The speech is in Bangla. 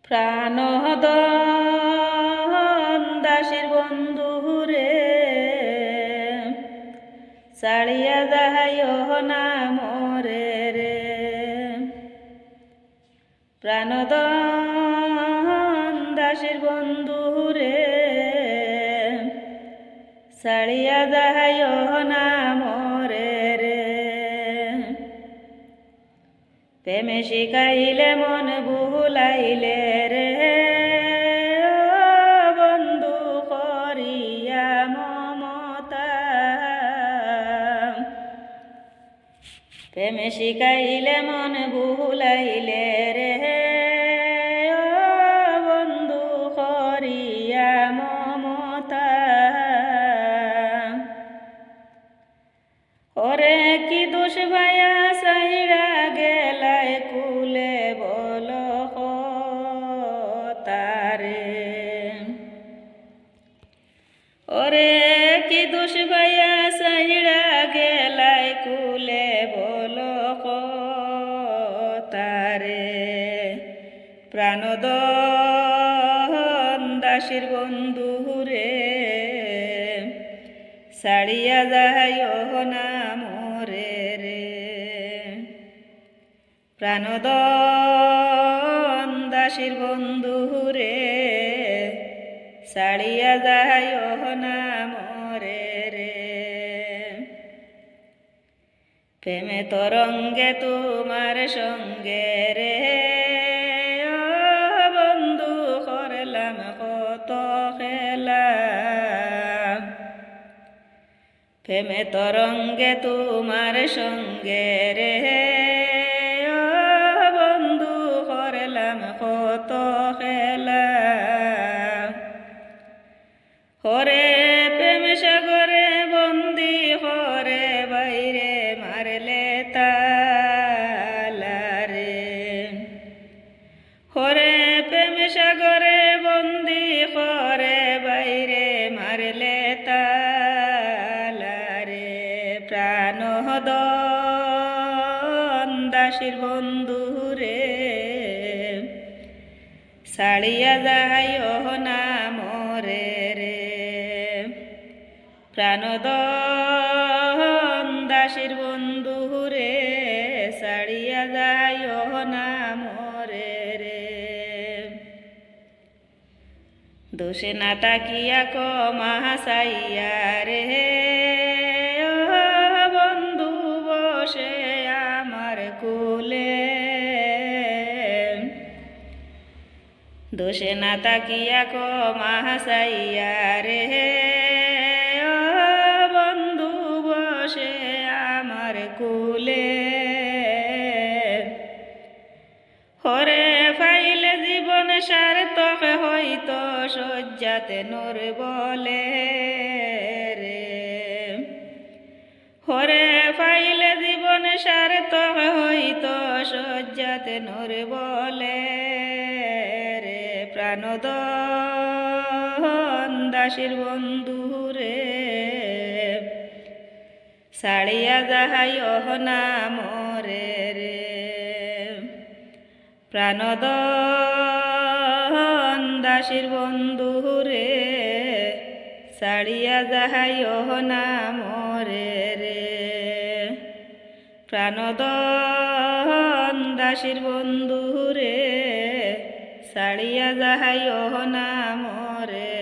প্রাণদন দাসীর বন্ধু রে, ছাড়িয়া যাইও না মোরে রে। প্রাণদন দাসীর বন্ধু রে, ছাড়িয়া যাইও না মোরে রে। প্রেমে শিখাইলে মন ভুলাইলে রে, বন্ধু করিয়া মমতা। প্রেমে শিখাইলে মন ভুলাইলে রে, বন্ধু করিয়া মমতা। ওরে কি দোষ ভাইয়া সাইরা গেলাই কুলে বল তারে। ওরে কি দোষ ভাইয়া সাইরা গেলাই কুলে বল তারে। প্রাণদন দাসীর বন্ধু রে, ছাড়িয়া যাইও না মোরে রে। প্রাণদন দাসীর বন্ধু রে, ছাড়িয়া যাইও না মোরে রে। প্রেমে তরঙ্গে তোমার সঙ্গে রে, বন্ধু করলাম কত খেলা। প্রেমে তরঙ্গে তোমার সঙ্গে রে, বন্ধু করলাম কত খেলা। হরে প্রেম সাগরে বন্দি হরে বাইরে মারলে তালা রে। হরে প্রেম সাগরে বন্দি হরে বাইরে মারলে তালা রে। প্রাণদন দাসীর বন্ধু রে, ছাড়িয়া যাইও না মোরে রে। প্রাণদন দাসীর বন্ধু রে, ছাড়িয়া যাইও না মোরে রে। দোষে না তাকিয়া কমাসাইয়া রে, বন্ধু বসে আমার কুলে। দোষে না তাকিয়া কমাসাইয়া রে, বন্ধু বসে আমার কুলে। হরে পাইলে জীবন সার্থক হইতো শয্যাতে নূর বলে রে। হরে পাইলে জীবন সার্থক হইতো শয্যাতে নূর বলে রে। প্রাণদন দাসীর বন্ধু রে, ছাড়িয়া যাইও না মোরে রে। প্রাণদন দাসীর বন্ধু রে, ছাড়িয়া যাইও না মোরে রে। প্রাণদন দাসীর বন্ধু রে, ছাড়িয়া যাইও না মোরে।